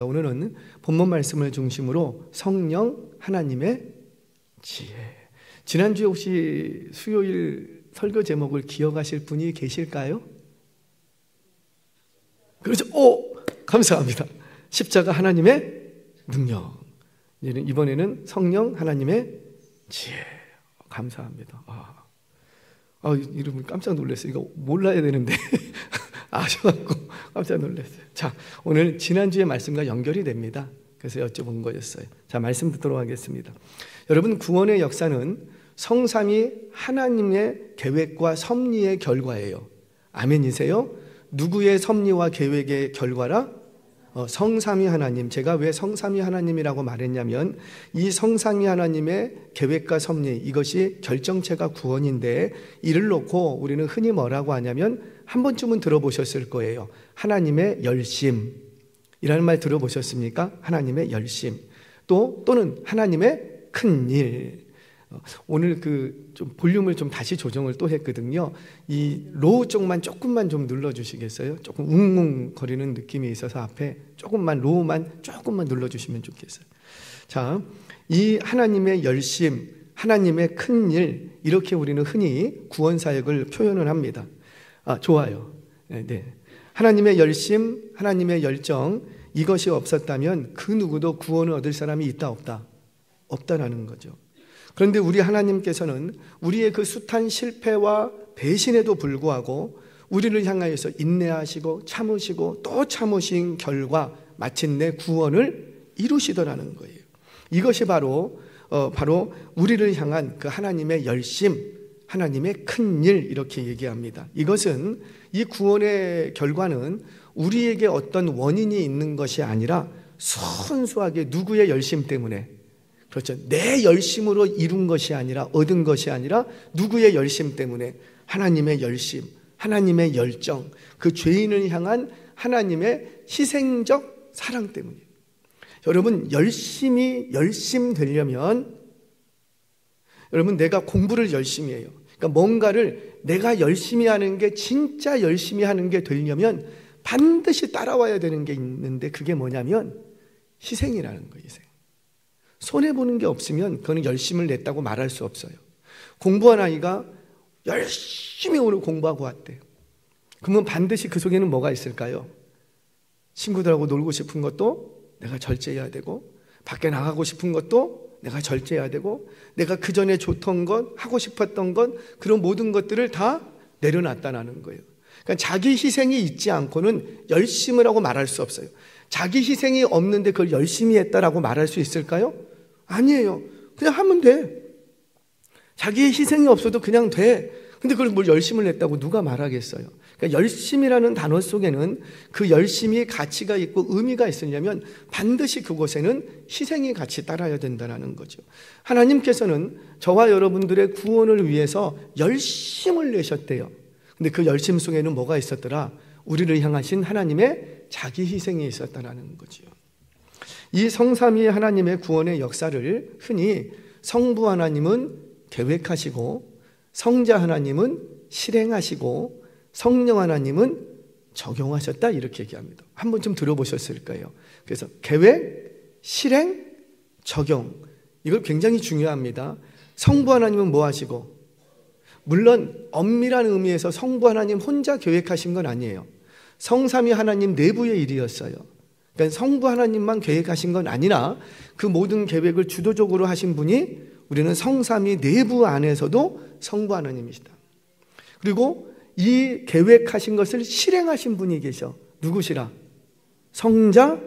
오늘은 본문 말씀을 중심으로 성령 하나님의 지혜. 지난주에 혹시 수요일 설교 제목을 기억하실 분이 계실까요? 그렇죠. 감사합니다. 십자가 하나님의 능력. 이번에는 성령 하나님의 지혜. 감사합니다. 이러면 깜짝 놀랐어요. 이거 몰라야 되는데 아셔갖고 깜짝 놀랐어요. 자, 오늘 지난주의 말씀과 연결이 됩니다. 그래서 여쭤본 거였어요. 자, 말씀 듣도록 하겠습니다. 여러분, 구원의 역사는 성삼위 하나님의 계획과 섭리의 결과예요. 아멘이세요? 누구의 섭리와 계획의 결과라? 성삼위 하나님. 제가 왜 성삼위 하나님이라고 말했냐면 이 성삼위 하나님의 계획과 섭리, 이것이 결정체가 구원인데, 이를 놓고 우리는 흔히 뭐라고 하냐면 한 번쯤은 들어보셨을 거예요. 하나님의 열심이라는 말 들어보셨습니까? 하나님의 열심. 또는 하나님의 큰 일. 오늘 좀 볼륨을 좀 다시 조정을 또 했거든요. 이 로우 쪽만 조금만 좀 눌러주시겠어요? 조금 웅웅거리는 느낌이 있어서 앞에 조금만, 로우만 조금만 눌러주시면 좋겠어요. 자, 이 하나님의 열심, 하나님의 큰 일, 이렇게 우리는 흔히 구원 사역을 표현을 합니다. 좋아요. 네. 하나님의 열심, 하나님의 열정, 이것이 없었다면 그 누구도 구원을 얻을 사람이 있다 없다? 없다라는 거죠. 그런데 우리 하나님께서는 우리의 그 숱한 실패와 배신에도 불구하고 우리를 향하여서 인내하시고 참으시고 또 참으신 결과 마침내 구원을 이루시더라는 거예요. 이것이 바로 우리를 향한 그 하나님의 열심, 하나님의 큰 일, 이렇게 얘기합니다. 이것은, 이 구원의 결과는 우리에게 어떤 원인이 있는 것이 아니라 순수하게 누구의 열심 때문에, 그렇죠, 내 열심으로 이룬 것이 아니라, 얻은 것이 아니라 누구의 열심 때문에, 하나님의 열심, 하나님의 열정, 그 죄인을 향한 하나님의 희생적 사랑 때문이에요. 여러분, 열심 되려면, 여러분, 내가 공부를 열심히 해요. 그러니까 뭔가를 내가 열심히 하는 게, 진짜 열심히 하는 게 되려면 반드시 따라와야 되는 게 있는데, 그게 뭐냐면 희생이라는 거예요. 희생. 손해보는 게 없으면 그거는 열심을 냈다고 말할 수 없어요. 공부한 아이가 열심히 오늘 공부하고 왔대요. 그러면 반드시 그 속에는 뭐가 있을까요? 친구들하고 놀고 싶은 것도 내가 절제해야 되고, 밖에 나가고 싶은 것도 내가 절제해야 되고, 내가 그 전에 좋던 것, 하고 싶었던 것, 그런 모든 것들을 다 내려놨다는 거예요. 그러니까 자기 희생이 있지 않고는 열심을 하고 말할 수 없어요. 자기 희생이 없는데 그걸 열심히 했다라고 말할 수 있을까요? 아니에요. 그냥 하면 돼. 자기의 희생이 없어도 그냥 돼. 근데 그걸 뭘 열심을 냈다고 누가 말하겠어요? 그러니까 열심이라는 단어 속에는 그 열심이 가치가 있고 의미가 있으려면 반드시 그곳에는 희생이 같이 따라야 된다는 거죠. 하나님께서는 저와 여러분들의 구원을 위해서 열심을 내셨대요. 근데 그 열심 속에는 뭐가 있었더라? 우리를 향하신 하나님의 자기 희생이 있었다는 거죠. 이 성삼위 하나님의 구원의 역사를 흔히 성부 하나님은 계획하시고, 성자 하나님은 실행하시고, 성령 하나님은 적용하셨다, 이렇게 얘기합니다. 한 번쯤 들어보셨을 거예요. 그래서 계획, 실행, 적용, 이걸 굉장히 중요합니다. 성부 하나님은 뭐 하시고, 물론 엄밀한 의미에서 성부 하나님 혼자 계획하신 건 아니에요. 성삼위 하나님 내부의 일이었어요. 그러니까 성부 하나님만 계획하신 건 아니라 그 모든 계획을 주도적으로 하신 분이, 우리는 성삼위 내부 안에서도 성부 하나님이시다. 그리고 이 계획하신 것을 실행하신 분이 계셔. 누구시라? 성자,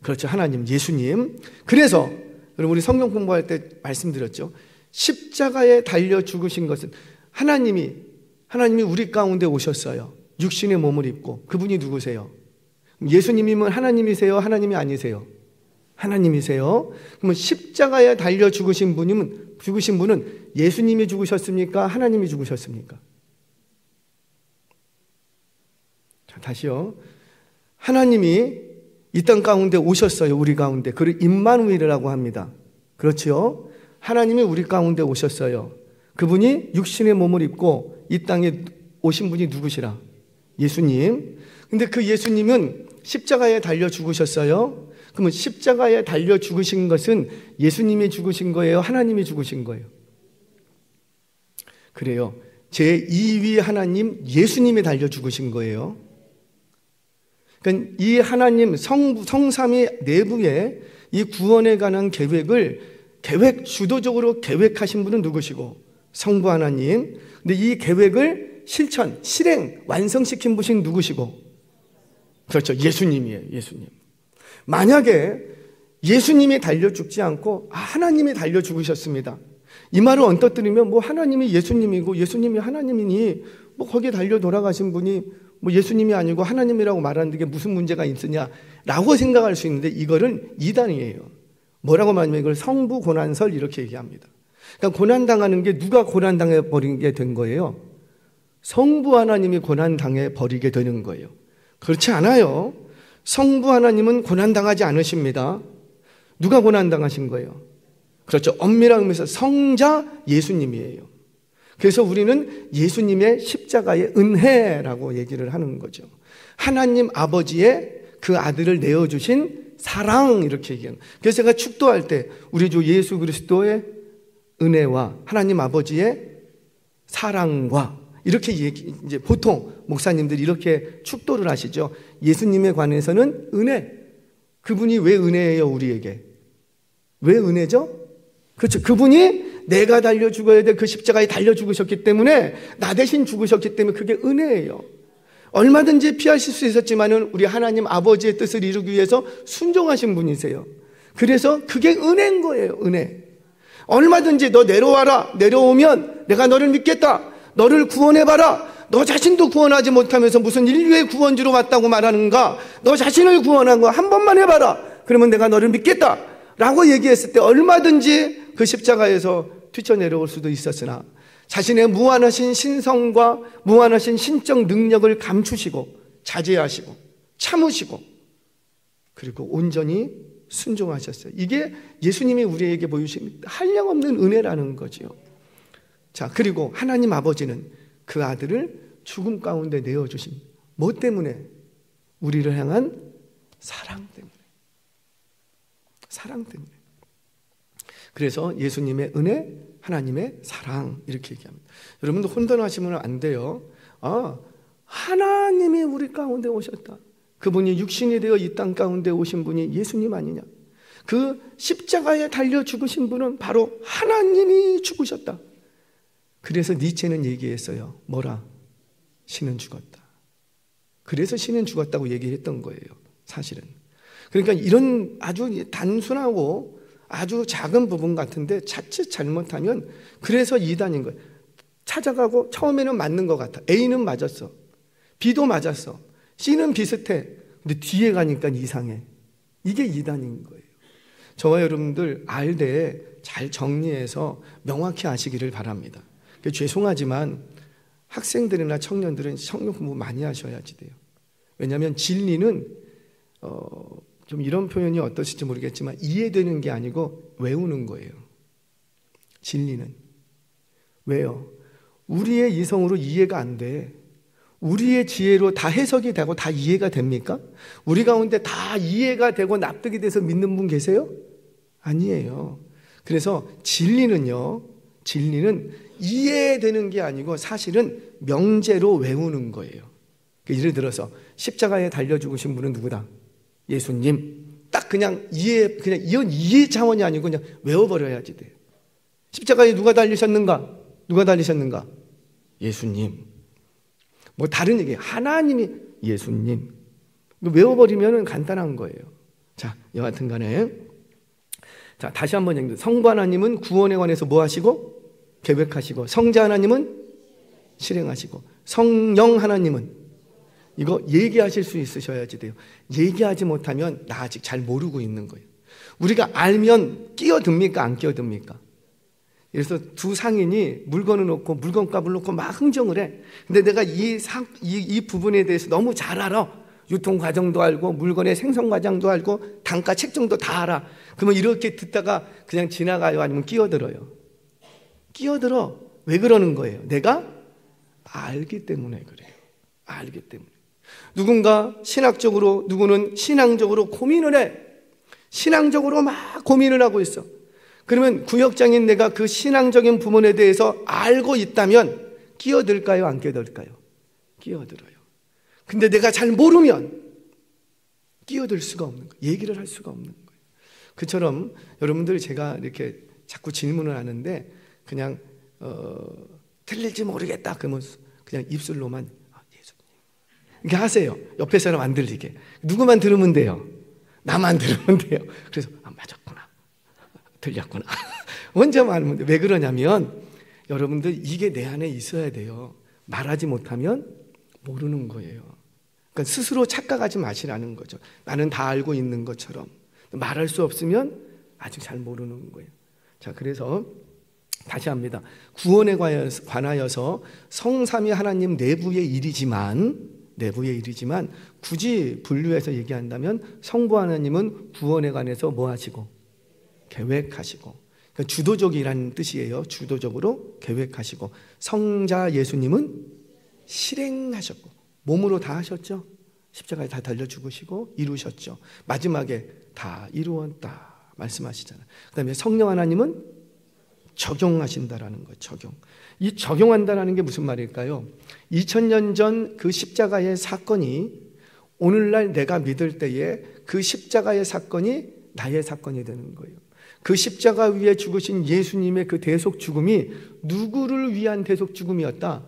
그렇죠, 하나님, 예수님. 그래서 여러분, 우리 성경 공부할 때 말씀드렸죠. 십자가에 달려 죽으신 것은 하나님이 우리 가운데 오셨어요. 육신의 몸을 입고. 그분이 누구세요? 예수님이면 하나님이세요? 하나님이 아니세요? 하나님이세요. 그러면 십자가에 달려 죽으신 분은 예수님이 죽으셨습니까? 하나님이 죽으셨습니까? 자, 다시요. 하나님이 이 땅 가운데 오셨어요. 우리 가운데. 그를 임마누엘이라고 합니다. 그렇죠? 하나님이 우리 가운데 오셨어요. 그분이 육신의 몸을 입고 이 땅에 오신 분이 누구시라? 예수님. 근데 그 예수님은 십자가에 달려 죽으셨어요. 그러면 십자가에 달려 죽으신 것은 예수님이 죽으신 거예요? 하나님이 죽으신 거예요? 그래요. 제2위 하나님 예수님이 달려 죽으신 거예요. 그러니까 이 하나님 성삼위 내부에 이 구원에 관한 계획을 주도적으로 계획하신 분은 누구시고? 성부 하나님. 근데 이 계획을 실행, 완성시킨 분이 누구시고? 그렇죠. 예수님이에요. 예수님. 만약에 예수님이 달려 죽지 않고 하나님이 달려 죽으셨습니다. 이 말을 언뜻 들으면 뭐 하나님이 예수님이고 예수님이 하나님이니 뭐 거기에 달려 돌아가신 분이 뭐 예수님이 아니고 하나님이라고 말하는 게 무슨 문제가 있으냐라고 생각할 수 있는데 이거는 이단이에요. 뭐라고 말하면 이걸 성부 고난설 이렇게 얘기합니다. 그러니까 고난당하는 게 누가 고난당해 버리게 된 거예요? 성부 하나님이 고난당해 버리게 되는 거예요. 그렇지 않아요. 성부 하나님은 고난당하지 않으십니다. 누가 고난당하신 거예요? 그렇죠. 엄밀한 의미에서 성자 예수님이에요. 그래서 우리는 예수님의 십자가의 은혜라고 얘기를 하는 거죠. 하나님 아버지의 그 아들을 내어주신 사랑 이렇게 얘기하는. 그래서 제가 축도할 때 우리 주 예수 그리스도의 은혜와 하나님 아버지의 사랑과 이렇게 이제 보통 목사님들이 이렇게 축도를 하시죠. 예수님에 관해서는 은혜. 그분이 왜 은혜예요, 우리에게? 왜 은혜죠? 그렇죠. 그분이 내가 달려 죽어야 될 그 십자가에 달려 죽으셨기 때문에 나 대신 죽으셨기 때문에 그게 은혜예요. 얼마든지 피하실 수 있었지만은 우리 하나님 아버지의 뜻을 이루기 위해서 순종하신 분이세요. 그래서 그게 은혜인 거예요. 은혜. 얼마든지 너 내려와라. 내려오면 내가 너를 믿겠다. 너를 구원해봐라. 너 자신도 구원하지 못하면서 무슨 인류의 구원주로 왔다고 말하는가? 너 자신을 구원한 거 한 번만 해봐라. 그러면 내가 너를 믿겠다 라고 얘기했을 때 얼마든지 그 십자가에서 뛰쳐내려올 수도 있었으나 자신의 무한하신 신성과 무한하신 신적 능력을 감추시고 자제하시고 참으시고 그리고 온전히 순종하셨어요. 이게 예수님이 우리에게 보여주신 한량없는 은혜라는 거죠. 자, 그리고 하나님 아버지는 그 아들을 죽음 가운데 내어주신 뭐 때문에? 우리를 향한 사랑 때문에. 사랑 때문에. 그래서 예수님의 은혜, 하나님의 사랑 이렇게 얘기합니다. 여러분도 혼돈하시면 안 돼요. 하나님이 우리 가운데 오셨다. 그분이 육신이 되어 이 땅 가운데 오신 분이 예수님 아니냐. 그 십자가에 달려 죽으신 분은 바로 하나님이 죽으셨다. 그래서 니체는 얘기했어요. 뭐라? 신은 죽었다. 그래서 신은 죽었다고 얘기했던 거예요. 사실은. 그러니까 이런 아주 단순하고 아주 작은 부분 같은데 자칫 잘못하면 그래서 이단인 거예요. 찾아가고 처음에는 맞는 것 같아. A는 맞았어. B도 맞았어. C는 비슷해. 근데 뒤에 가니까 이상해. 이게 이단인 거예요. 저와 여러분들 알 때 잘 정리해서 명확히 아시기를 바랍니다. 죄송하지만 학생들이나 청년들은 성경 공부 많이 하셔야지 돼요. 왜냐하면 진리는 좀 이런 표현이 어떠실지 모르겠지만 이해되는 게 아니고 외우는 거예요. 진리는. 왜요? 우리의 이성으로 이해가 안 돼. 우리의 지혜로 다 해석이 되고 다 이해가 됩니까? 우리 가운데 다 이해가 되고 납득이 돼서 믿는 분 계세요? 아니에요. 그래서 진리는요, 진리는 이해되는 게 아니고 사실은 명제로 외우는 거예요. 예를 들어서 십자가에 달려 죽으신 분은 누구다? 예수님. 딱 그냥 이건 이해 차원이 아니고 그냥 외워버려야지 돼요. 십자가에 누가 달리셨는가? 누가 달리셨는가? 예수님. 뭐 다른 얘기, 하나님이 예수님. 외워버리면 간단한 거예요. 자, 여하튼 간에. 자, 다시 한번 얘기합니다. 성부 하나님은 구원에 관해서 뭐 하시고? 계획하시고, 성자 하나님은 실행하시고, 성령 하나님은 이거 얘기하실 수 있으셔야지 돼요. 얘기하지 못하면 나 아직 잘 모르고 있는 거예요. 우리가 알면 끼어듭니까? 안 끼어듭니까? 그래서 두 상인이 물건을 놓고 물건값을 놓고 막 흥정을 해. 근데 내가 이 부분에 대해서 너무 잘 알아. 유통 과정도 알고 물건의 생성 과정도 알고 단가 책정도 다 알아. 그러면 이렇게 듣다가 그냥 지나가요? 아니면 끼어들어요? 끼어들어. 왜 그러는 거예요? 내가 알기 때문에 그래요. 알기 때문에. 누군가 신학적으로, 누구는 신앙적으로 고민을 해. 신앙적으로 막 고민을 하고 있어. 그러면 구역장인 내가 그 신앙적인 부분에 대해서 알고 있다면 끼어들까요? 안 끼어들까요? 끼어들어요. 근데 내가 잘 모르면 끼어들 수가 없는 거예요. 얘기를 할 수가 없는 거예요. 그처럼 여러분들 제가 이렇게 자꾸 질문을 하는데 그냥 틀릴지 모르겠다 그러면 그냥 입술로만 예수님 이렇게 하세요. 옆에 사람 안 들리게. 누구만 들으면 돼요. 나만 들으면 돼요. 그래서 맞았구나. 들렸구나. 혼자만 하면 돼요. 왜 그러냐면 여러분들 이게 내 안에 있어야 돼요. 말하지 못하면 모르는 거예요. 그러니까 스스로 착각하지 마시라는 거죠. 나는 다 알고 있는 것처럼. 말할 수 없으면 아직 잘 모르는 거예요. 자, 그래서 다시 합니다. 구원에 관하여서 성삼위 하나님 내부의 일이지만 굳이 분류해서 얘기한다면 성부 하나님은 구원에 관해서 뭐 하시고? 계획하시고. 그러니까 주도적이라는 뜻이에요. 주도적으로 계획하시고. 성자 예수님은 실행하셨고. 몸으로 다 하셨죠. 십자가에 다 달려 죽으시고 이루셨죠. 마지막에 다 이루었다 말씀하시잖아요. 그 다음에 성령 하나님은 적용하신다라는 거예요. 이 적용한다라는 게 무슨 말일까요? 2000년 전 그 십자가의 사건이 오늘날 내가 믿을 때에 그 십자가의 사건이 나의 사건이 되는 거예요. 그 십자가 위에 죽으신 예수님의 그 대속 죽음이 누구를 위한 대속 죽음이었다?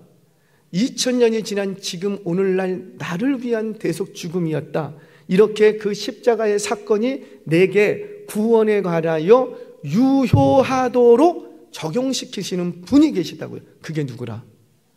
2000년이 지난 지금 오늘날 나를 위한 대속 죽음이었다. 이렇게 그 십자가의 사건이 내게 구원에 관하여 유효하도록 적용시키시는 분이 계시다고요. 그게 누구라?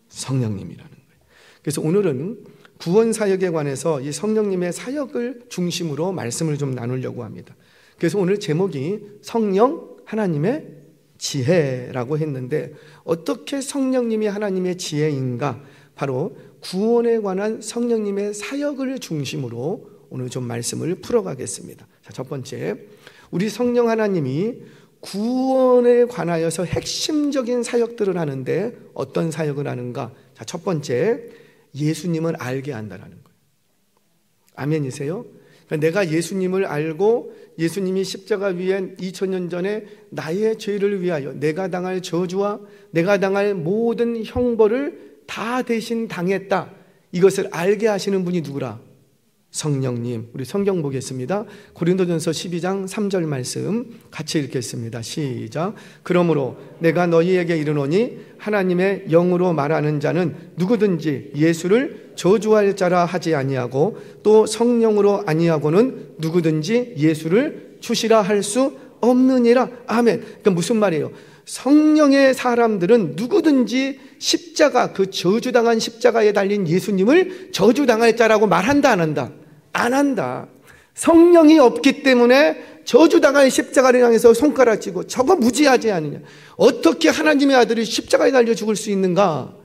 성령님이라는 거예요. 그래서 오늘은 구원 사역에 관해서 이 성령님의 사역을 중심으로 말씀을 좀 나누려고 합니다. 그래서 오늘 제목이 성령 하나님의 지혜라고 했는데 어떻게 성령님이 하나님의 지혜인가? 바로 구원에 관한 성령님의 사역을 중심으로 오늘 좀 말씀을 풀어가겠습니다. 자, 첫 번째, 우리 성령 하나님이 구원에 관하여서 핵심적인 사역들을 하는데 어떤 사역을 하는가? 자, 첫 번째, 예수님을 알게 한다는 거예요. 아멘이세요? 그러니까 내가 예수님을 알고 예수님이 십자가 위에 2000년 전에 나의 죄를 위하여 내가 당할 저주와 내가 당할 모든 형벌을 다 대신 당했다. 이것을 알게 하시는 분이 누구라? 성령님. 우리 성경 보겠습니다. 고린도전서 12장 3절 말씀 같이 읽겠습니다. 시작. 그러므로 내가 너희에게 이르노니 하나님의 영으로 말하는 자는 누구든지 예수를 저주할 자라 하지 아니하고 또 성령으로 아니하고는 누구든지 예수를 주시라 할 수 없느니라. 아멘. 그러니까 무슨 말이에요? 성령의 사람들은 누구든지 십자가, 그 저주당한 십자가에 달린 예수님을 저주당할 자라고 말한다, 안 한다? 안 한다. 성령이 없기 때문에 저주당할 십자가를 향해서 손가락쥐고 저거 무지하지 않느냐. 어떻게 하나님의 아들이 십자가에 달려 죽을 수 있는가?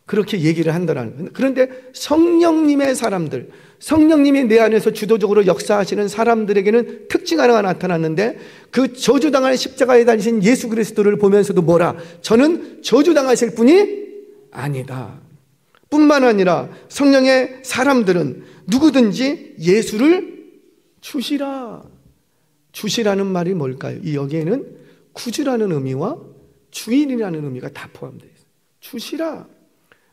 그렇게 얘기를 한다는 거예요. 그런데 성령님의 사람들, 성령님이 내 안에서 주도적으로 역사하시는 사람들에게는 특징 하나가 나타났는데 그 저주당할 십자가에 달리신 예수 그리스도를 보면서도 뭐라? 저는 저주당하실 분이 아니다. 뿐만 아니라 성령의 사람들은 누구든지 예수를 주시라. 주시라는 말이 뭘까요? 이 여기에는 구주라는 의미와 주인이라는 의미가 다 포함되어 있어요. 주시라.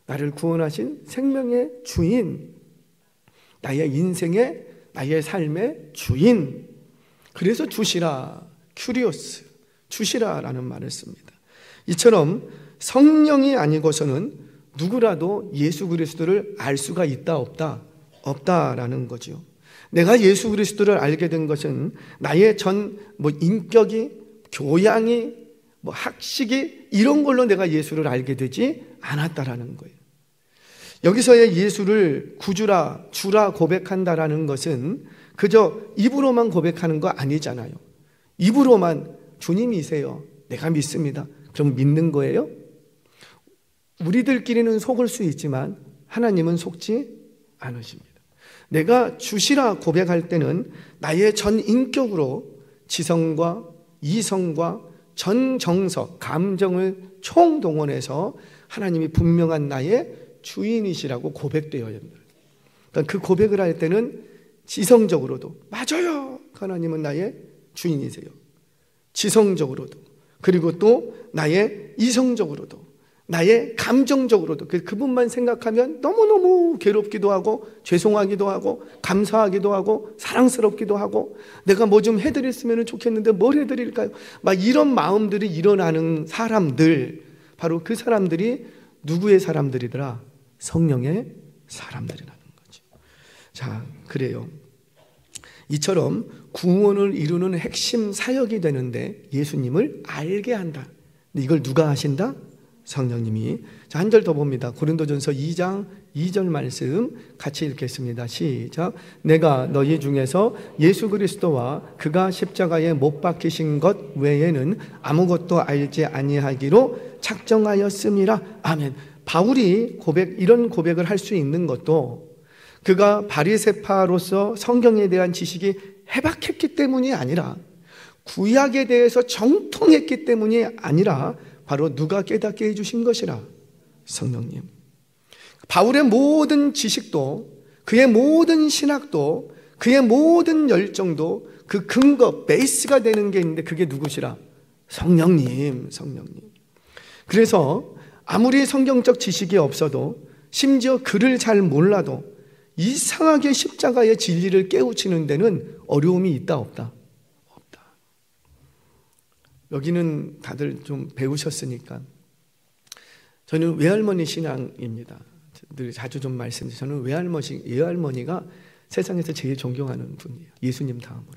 나를 구원하신 생명의 주인, 나의 인생의, 나의 삶의 주인. 그래서 주시라, 큐리오스, 주시라라는 말을 씁니다. 이처럼 성령이 아니고서는 누구라도 예수 그리스도를 알 수가 있다 없다? 없다라는 거죠. 내가 예수 그리스도를 알게 된 것은 나의 인격이, 교양이, 학식이 이런 걸로 내가 예수를 알게 되지 않았다라는 거예요. 여기서의 예수를 구주라, 주라 고백한다라는 것은 그저 입으로만 고백하는 거 아니잖아요. 입으로만 주님이세요. 내가 믿습니다. 그럼 믿는 거예요? 우리들끼리는 속을 수 있지만 하나님은 속지 않으십니다. 내가 주시라 고백할 때는 나의 전 인격으로 지성과 이성과 전 정서, 감정을 총동원해서 하나님이 분명한 나의 주인이시라고 고백되어야 됩니다. 그러니까 그 고백을 할 때는 지성적으로도 맞아요. 하나님은 나의 주인이세요. 지성적으로도, 그리고 또 나의 이성적으로도, 나의 감정적으로도. 그분만 생각하면 너무너무 괴롭기도 하고, 죄송하기도 하고, 감사하기도 하고, 사랑스럽기도 하고, 내가 뭐 좀 해드렸으면 좋겠는데 뭘 해드릴까요? 막 이런 마음들이 일어나는 사람들, 바로 그 사람들이 누구의 사람들이더라? 성령의 사람들이라는 거죠. 자, 그래요. 이처럼 구원을 이루는 핵심 사역이 되는데 예수님을 알게 한다. 이걸 누가 하신다? 성령님이. 자, 한 절 더 봅니다. 고린도전서 2장 2절 말씀 같이 읽겠습니다. 시작. 내가 너희 중에서 예수 그리스도와 그가 십자가에 못 박히신 것 외에는 아무것도 알지 아니하기로 작정하였음이라. 아멘. 바울이 이런 고백을 할 수 있는 것도 그가 바리새파로서 성경에 대한 지식이 해박했기 때문이 아니라, 구약에 대해서 정통했기 때문이 아니라, 바로 누가 깨닫게 해주신 것이라? 성령님. 바울의 모든 지식도, 그의 모든 신학도, 그의 모든 열정도 그 근거, 베이스가 되는 게 있는데 그게 누구시라? 성령님. 그래서 아무리 성경적 지식이 없어도, 심지어 글을 잘 몰라도 이상하게 십자가의 진리를 깨우치는 데는 어려움이 있다 없다? 없다. 여기는 다들 좀 배우셨으니까. 저는 외할머니 신앙입니다. 늘 자주 좀 말씀드리죠. 저는 외할머니가 세상에서 제일 존경하는 분이에요. 예수님 다음으로.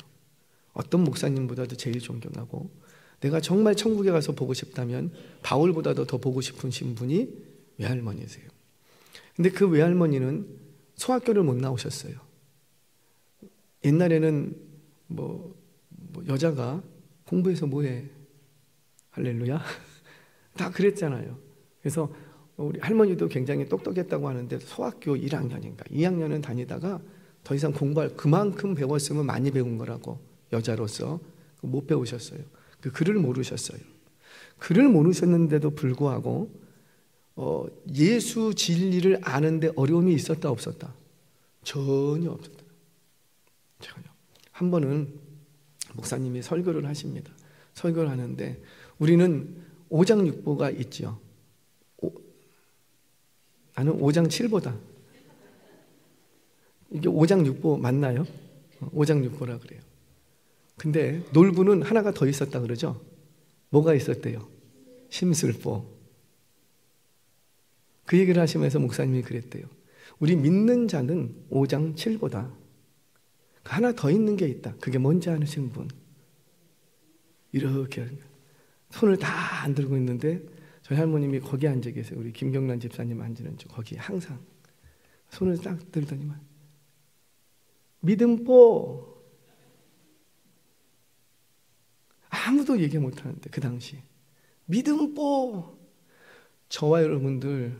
어떤 목사님보다도 제일 존경하고, 내가 정말 천국에 가서 보고 싶다면 바울보다도 더 보고 싶은 분이 외할머니세요. 근데 그 외할머니는 소학교를 못 나오셨어요. 옛날에는 여자가 공부해서 뭐해? 할렐루야? 다 그랬잖아요. 그래서 우리 할머니도 굉장히 똑똑했다고 하는데 소학교 1학년인가 2학년은 다니다가 더 이상 공부할, 그만큼 배웠으면 많이 배운 거라고, 여자로서 못 배우셨어요. 그 글을 모르셨어요. 글을 모르셨는데도 불구하고 예수 진리를 아는데 어려움이 있었다 없었다? 전혀 없었다. 전혀. 한 번은 목사님이 설교를 하십니다. 설교를 하는데 우리는 5장 6보가 있죠. 나는 5장 7보다. 이게 5장 6보 맞나요? 5장 6보라 그래요. 근데 놀부는 하나가 더 있었다 그러죠? 뭐가 있었대요? 심술보. 그 얘기를 하시면서 목사님이 그랬대요. 우리 믿는 자는 5장 7보다 하나 더 있는 게 있다. 그게 뭔지 아시는 분? 이렇게 손을 다 안 들고 있는데 저희 할머님이 거기 앉아 계세요. 우리 김경란 집사님 앉는 쪽 거기 항상 손을 딱 들더니만 믿음보. 아무도 얘기 못하는데 그 당시 믿음보. 저와 여러분들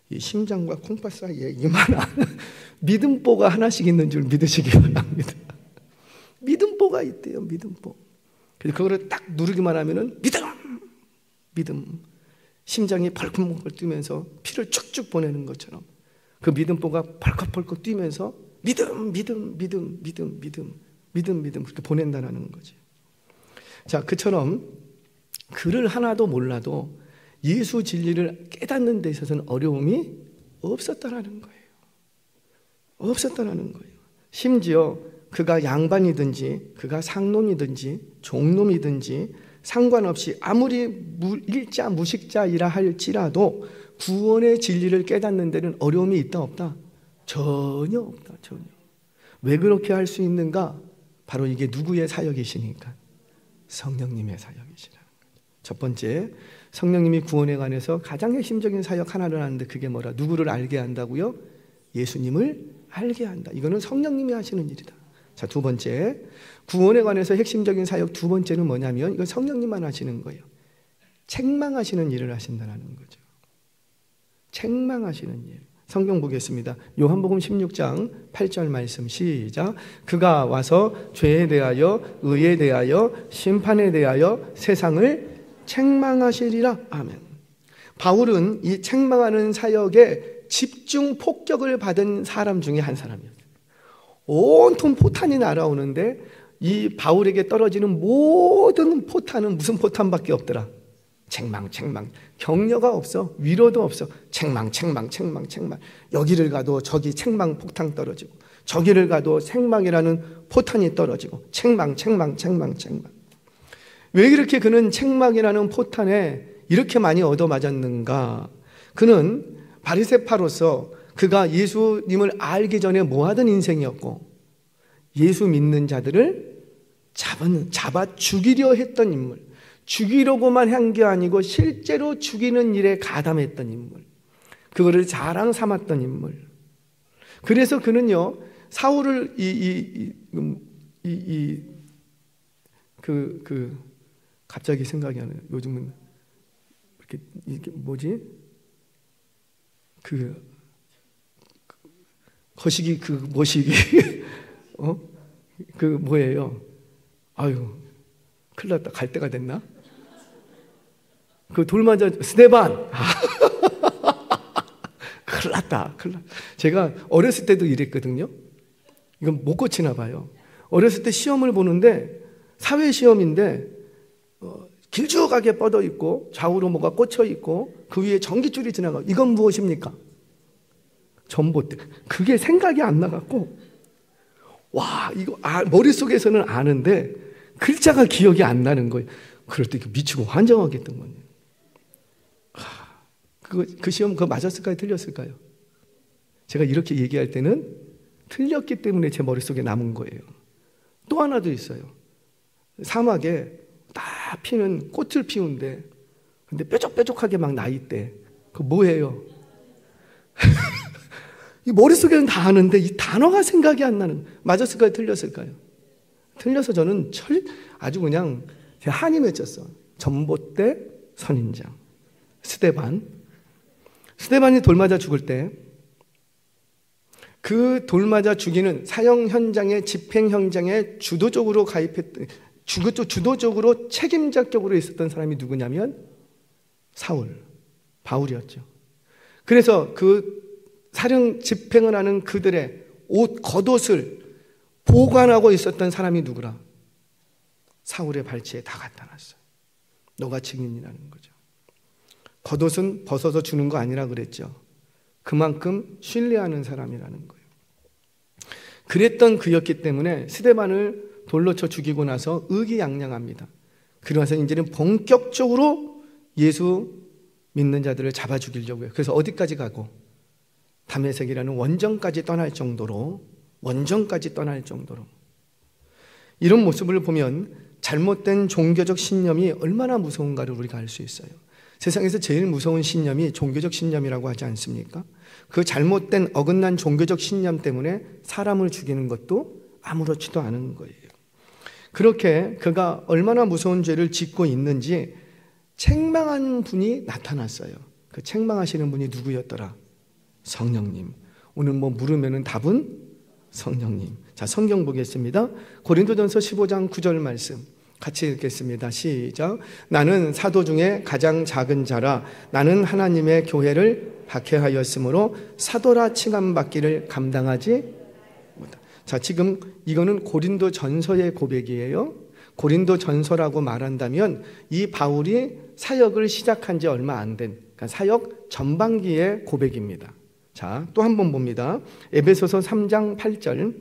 이 심장과 콩팥 사이에 이만한 믿음보가 하나씩 있는 줄 믿으시기 바랍니다. 믿음보가 있대요. 믿음보. 그래서 그거를 딱 누르기만 하면은 믿음. 심장이 벌컥벌컥 뛰면서 피를 쭉쭉 보내는 것처럼 그 믿음보가 벌컥벌컥 뛰면서 믿음 그렇게 보낸다는 거지. 자, 그처럼 글을 하나도 몰라도 예수 진리를 깨닫는 데 있어서는 어려움이 없었다라는 거예요. 없었다라는 거예요. 심지어 그가 양반이든지 그가 상놈이든지 종놈이든지 상관없이 아무리 일자 무식자이라 할지라도 구원의 진리를 깨닫는 데는 어려움이 있다 없다? 전혀 없다. 전혀. 왜 그렇게 할 수 있는가? 바로 이게 누구의 사역이시니까? 성령님의 사역이시라는 거죠. 첫 번째, 성령님이 구원에 관해서 가장 핵심적인 사역 하나를 하는데 그게 뭐라? 누구를 알게 한다고요? 예수님을 알게 한다. 이거는 성령님이 하시는 일이다. 자, 두 번째, 구원에 관해서 핵심적인 사역 두 번째는 뭐냐면 이건 성령님만 하시는 거예요. 책망하시는 일을 하신다는 거죠. 책망하시는 일. 성경 보겠습니다. 요한복음 16장 8절 말씀 시작. 그가 와서 죄에 대하여 의에 대하여 심판에 대하여 세상을 책망하시리라. 아멘. 바울은 이 책망하는 사역에 집중 폭격을 받은 사람 중에 한 사람이었어요. 온통 포탄이 날아오는데 이 바울에게 떨어지는 모든 포탄은 무슨 포탄밖에 없더라. 책망, 책망. 격려가 없어. 위로도 없어. 책망, 책망, 책망, 책망. 여기를 가도 저기 책망 폭탄 떨어지고, 저기를 가도 책망이라는 포탄이 떨어지고, 책망, 책망, 책망, 책망. 왜 이렇게 그는 책망이라는 포탄에 이렇게 많이 얻어맞았는가? 그는 바리새파로서 그가 예수님을 알기 전에 뭐 하던 인생이었고, 예수 믿는 자들을 잡아 죽이려 했던 인물, 죽이려고만 한 게 아니고 실제로 죽이는 일에 가담했던 인물, 그거를 자랑 삼았던 인물. 그래서 그는요, 사울을 갑자기 생각이 안 나요. 요즘은 이렇게 뭐지? 거시기 모시기 뭐예요? 아유, 큰일 났다. 갈 때가 됐나? 돌 맞아 스데반. 큰일 났다. 제가 어렸을 때도 이랬거든요. 이건 못 고치나 봐요. 어렸을 때 시험을 보는데 사회 시험인데 길쭉하게 뻗어 있고 좌우로 뭐가 꽂혀 있고 그 위에 전깃줄이 지나가. 이건 무엇입니까? 전봇대. 그게 생각이 안 나갖고, 와, 이거 머릿속에서는 아는데 글자가 기억이 안 나는 거예요. 그럴 때 미치고 환장하겠던 거예요. 그 시험 그거 맞았을까요? 틀렸을까요? 제가 이렇게 얘기할 때는 틀렸기 때문에 제 머릿속에 남은 거예요. 또 하나 더 있어요. 사막에 다 피는 꽃을 피운데, 근데 뾰족뾰족하게 막 나 있대. 그거 뭐예요? 이 머릿속에는 다 아는데 이 단어가 생각이 안 나는. 맞았을까요? 틀렸을까요? 틀려서 저는 아주 그냥 한이 맺혔어. 전봇대 선인장 스데반이 돌 맞아 죽을 때 그 돌 맞아 죽이는 사형 현장에, 집행 현장에 주도적으로 가입했던, 주도적으로 책임자격으로 있었던 사람이 누구냐면 바울이었죠. 그래서 그 사형 집행을 하는 그들의 겉옷을 보관하고 있었던 사람이 누구라? 사울의 발치에 다 갖다 놨어요. 너가 증인이라는 거죠. 겉옷은 벗어서 주는 거 아니라 그랬죠. 그만큼 신뢰하는 사람이라는 거예요. 그랬던 그였기 때문에 스데반을 돌로 쳐 죽이고 나서 의기양양합니다. 그러면서 이제는 본격적으로 예수 믿는 자들을 잡아 죽이려고 해요. 그래서 어디까지 가고? 다메섹이라는 원정까지 떠날 정도로, 이런 모습을 보면 잘못된 종교적 신념이 얼마나 무서운가를 우리가 알 수 있어요. 세상에서 제일 무서운 신념이 종교적 신념이라고 하지 않습니까? 그 잘못된 어긋난 종교적 신념 때문에 사람을 죽이는 것도 아무렇지도 않은 거예요. 그렇게 그가 얼마나 무서운 죄를 짓고 있는지 책망한 분이 나타났어요. 그 책망하시는 분이 누구였더라? 성령님. 오늘 물으면은 답은 성령님. 자, 성경 보겠습니다. 고린도전서 15장 9절 말씀 같이 읽겠습니다. 시작. 나는 사도 중에 가장 작은 자라. 나는 하나님의 교회를 박해하였으므로 사도라 칭함받기를 감당하지 못하. 자, 지금 이거는 고린도전서의 고백이에요. 고린도전서라고 말한다면 이 바울이 사역을 시작한 지 얼마 안 된, 그러니까 사역 전반기의 고백입니다. 자, 또 한 번 봅니다. 에베소서 3장 8절.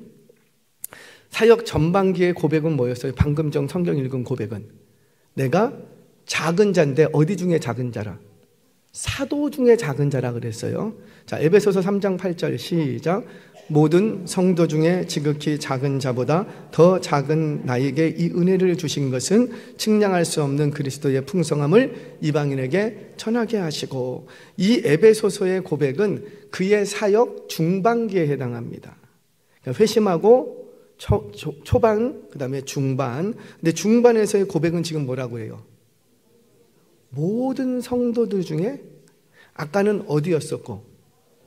사역 전반기의 고백은 뭐였어요? 방금 전 성경 읽은 고백은 내가 작은 자인데 어디 중에 작은 자라? 사도 중에 작은 자라 그랬어요. 자, 에베소서 3장 8절 시작. 모든 성도 중에 지극히 작은 자보다 더 작은 나에게 이 은혜를 주신 것은 측량할 수 없는 그리스도의 풍성함을 이방인에게 전하게 하시고. 이 에베소서의 고백은 그의 사역 중반기에 해당합니다. 그러니까 회심하고 초반, 그 다음에 중반. 근데 중반에서의 고백은 지금 뭐라고 해요? 모든 성도들 중에, 아까는 어디였었고?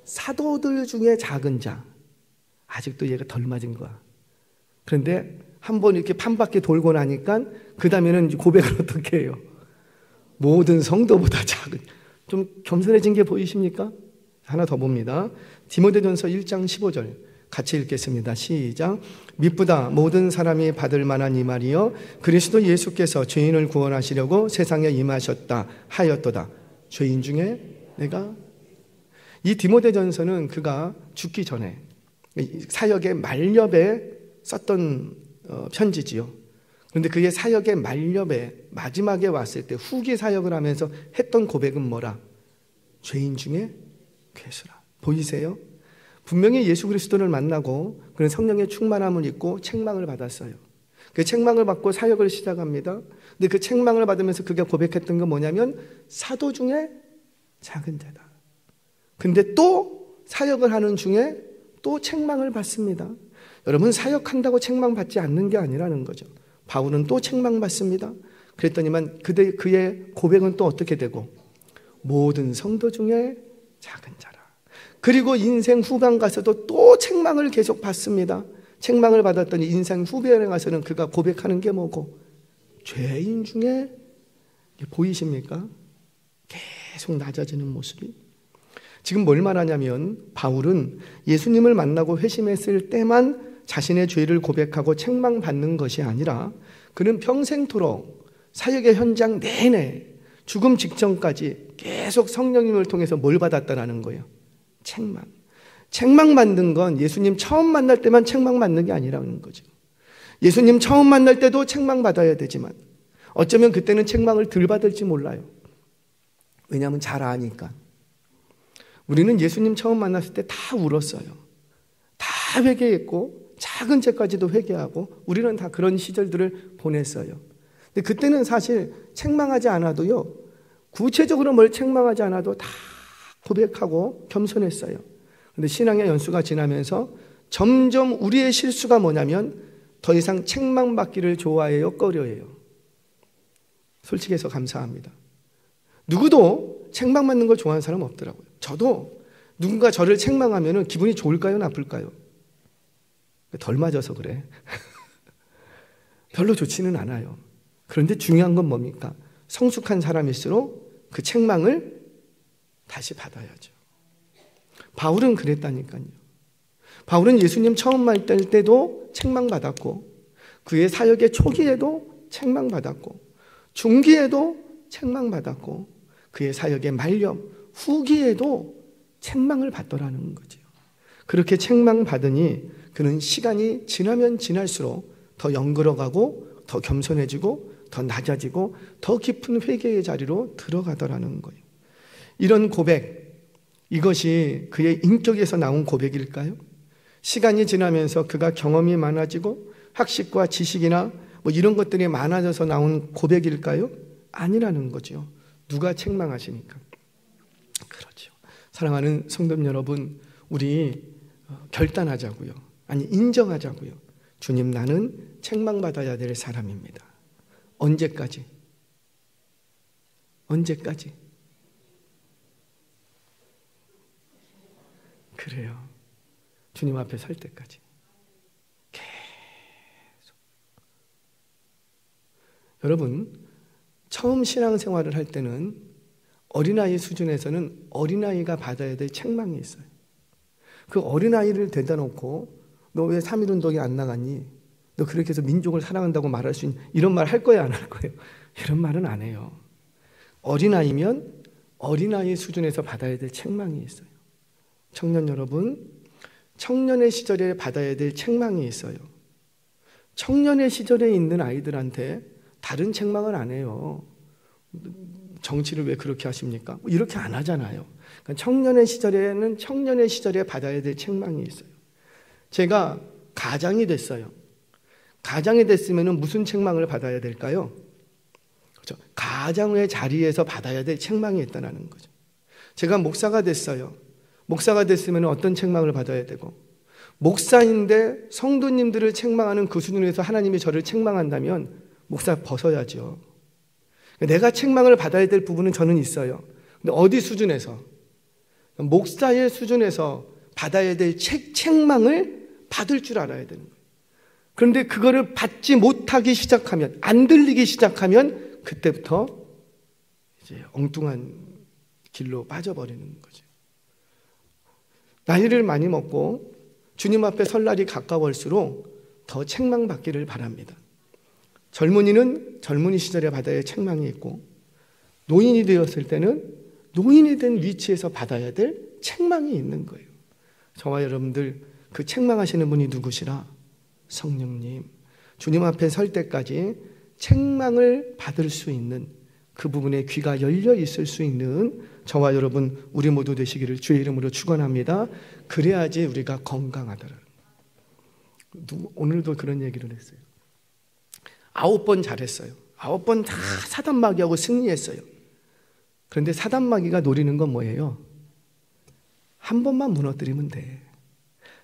사도들 중에 작은 자. 아직도 얘가 덜 맞은 거야. 그런데 한번 이렇게 판바퀴 돌고 나니까 그 다음에는 고백을 어떻게 해요? 모든 성도보다 작은. 좀 겸손해진 게 보이십니까? 하나 더 봅니다. 디모데전서 1장 15절 같이 읽겠습니다. 시작. 미쁘다 모든 사람이 받을 만한 이 말이여 그리스도 예수께서 죄인을 구원하시려고 세상에 임하셨다 하였도다. 죄인 중에 내가 이 디모데전서는 그가 죽기 전에 사역의 말렵에 썼던 편지지요. 그런데 그의 사역의 말렵에 마지막에 왔을 때 후기 사역을 하면서 했던 고백은 뭐라? 죄인 중에 괴수라. 보이세요? 분명히 예수 그리스도를 만나고 그는 성령의 충만함을 입고 책망을 받았어요. 그 책망을 받고 사역을 시작합니다. 근데 그 책망을 받으면서 그가 고백했던 건 뭐냐면 사도 중에 작은 자다. 근데 또 사역을 하는 중에 또 책망을 받습니다. 여러분 사역한다고 책망받지 않는 게 아니라는 거죠. 바울은 또 책망받습니다. 그랬더니만 그의 고백은 또 어떻게 되고 모든 성도 중에 작은 자라. 그리고 인생 후반 가서도 또 책망을 계속 받습니다. 책망을 받았더니 인생 후반에 가서는 그가 고백하는 게 뭐고 죄인 중에 보이십니까? 계속 낮아지는 모습이. 지금 뭘 말하냐면 바울은 예수님을 만나고 회심했을 때만 자신의 죄를 고백하고 책망받는 것이 아니라 그는 평생토록 사역의 현장 내내 죽음 직전까지 계속 성령님을 통해서 뭘 받았다라는 거예요? 책망. 책망받는 건 예수님 처음 만날 때만 책망받는 게 아니라는 거죠. 예수님 처음 만날 때도 책망받아야 되지만 어쩌면 그때는 책망을 덜 받을지 몰라요. 왜냐하면 잘 아니까. 우리는 예수님 처음 만났을 때 다 울었어요. 다 회개했고 작은 죄까지도 회개하고 우리는 다 그런 시절들을 보냈어요. 근데 그때는 사실 책망하지 않아도요, 구체적으로 뭘 책망하지 않아도 다 고백하고 겸손했어요. 근데 신앙의 연수가 지나면서 점점 우리의 실수가 뭐냐면 더 이상 책망받기를 좋아해요, 꺼려해요. 솔직해서 감사합니다. 누구도 책망받는 걸 좋아하는 사람 없더라고요. 저도 누군가 저를 책망하면 기분이 좋을까요, 나쁠까요? 덜 맞아서 그래. 별로 좋지는 않아요. 그런데 중요한 건 뭡니까? 성숙한 사람일수록 그 책망을 다시 받아야죠. 바울은 그랬다니까요. 바울은 예수님 처음 만날 때도 책망받았고 그의 사역의 초기에도 책망받았고 중기에도 책망받았고 그의 사역의 말년 후기에도 책망을 받더라는 거죠. 그렇게 책망받으니 그는 시간이 지나면 지날수록 더 영그러가고 더 겸손해지고 더 낮아지고 더 깊은 회개의 자리로 들어가더라는 거예요. 이런 고백, 이것이 그의 인격에서 나온 고백일까요? 시간이 지나면서 그가 경험이 많아지고 학식과 지식이나 뭐 이런 것들이 많아져서 나온 고백일까요? 아니라는 거죠. 누가 책망하시니까. 그렇죠. 사랑하는 성도 여러분, 우리 결단하자고요. 아니 인정하자고요. 주님, 나는 책망받아야 될 사람입니다. 언제까지? 언제까지? 그래요. 주님 앞에 설 때까지. 계속. 여러분, 처음 신앙생활을 할 때는 어린아이 수준에서는 어린아이가 받아야 될 책망이 있어요. 그 어린아이를 대다 놓고 너 왜 3.1운동에 안 나갔니? 너 그렇게 해서 민족을 사랑한다고 말할 수 있는 이런 말 할 거야, 안 할 거예요? 이런 말은 안 해요. 어린아이면 어린아이 수준에서 받아야 될 책망이 있어요. 청년 여러분, 청년의 시절에 받아야 될 책망이 있어요. 청년의 시절에 있는 아이들한테 다른 책망을 안 해요. 정치를 왜 그렇게 하십니까? 이렇게 안 하잖아요. 그러니까 청년의 시절에는 청년의 시절에 받아야 될 책망이 있어요. 제가 가장이 됐어요. 가장이 됐으면 무슨 책망을 받아야 될까요? 그렇죠. 가장의 자리에서 받아야 될 책망이 있다는 거죠. 제가 목사가 됐어요. 목사가 됐으면 어떤 책망을 받아야 되고, 목사인데 성도님들을 책망하는 그 수준에서 하나님이 저를 책망한다면 목사 벗어야죠. 내가 책망을 받아야 될 부분은 저는 있어요. 근데 어디 수준에서? 목사의 수준에서 받아야 될 책망을 받을 줄 알아야 되는 거예요. 그런데 그거를 받지 못하기 시작하면, 안 들리기 시작하면 그때부터 이제 엉뚱한 길로 빠져버리는 거죠. 나이를 많이 먹고 주님 앞에 설 날이 가까울수록 더 책망받기를 바랍니다. 젊은이는 젊은이 시절에 받아야 책망이 있고, 노인이 되었을 때는 노인이 된 위치에서 받아야 될 책망이 있는 거예요. 저와 여러분들 그 책망하시는 분이 누구시라? 성령님. 주님 앞에 설 때까지 책망을 받을 수 있는, 그 부분에 귀가 열려 있을 수 있는 저와 여러분 우리 모두 되시기를 주의 이름으로 축원합니다. 그래야지 우리가 건강하더라. 오늘도 그런 얘기를 했어요. 9번 잘했어요. 9번 다 사단마귀하고 승리했어요. 그런데 사단마귀가 노리는 건 뭐예요? 한 번만 무너뜨리면 돼.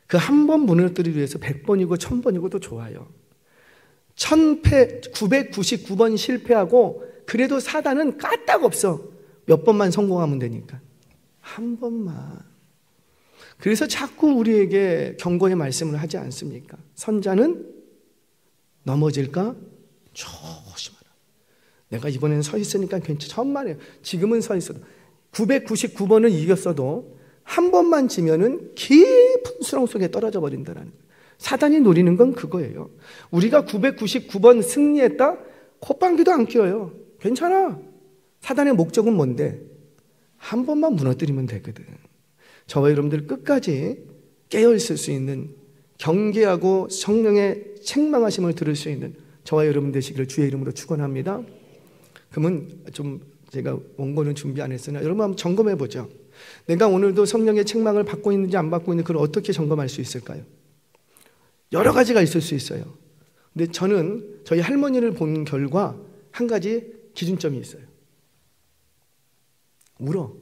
그 한 번 무너뜨리기 위해서 100번이고 1000번이고 도 좋아요. 999번 실패하고 그래도 사단은 까딱 없어. 몇 번만 성공하면 되니까. 한 번만. 그래서 자꾸 우리에게 경고의 말씀을 하지 않습니까? 선자는 넘어질까? 조심하라. 내가 이번엔 서 있으니까 괜찮아. 천만에요. 지금은 서 있어도 999번을 이겼어도 한 번만 지면은 깊은 수렁 속에 떨어져 버린다는 거예요. 사단이 노리는 건 그거예요. 우리가 999번 승리했다? 콧방귀도 안 뀌어요. 괜찮아. 사단의 목적은 뭔데? 한 번만 무너뜨리면 되거든. 저와 여러분들 끝까지 깨어있을 수 있는, 경계하고 성령의 책망하심을 들을 수 있는 저와 여러분 되시기를 주의 이름으로 축원합니다. 그러면 좀 제가 원고는 준비 안 했으나 여러분 한번 점검해 보죠. 내가 오늘도 성령의 책망을 받고 있는지 안 받고 있는지 그걸 어떻게 점검할 수 있을까요? 여러 가지가 있을 수 있어요. 근데 저는 저희 할머니를 본 결과 한 가지 기준점이 있어요. 울어.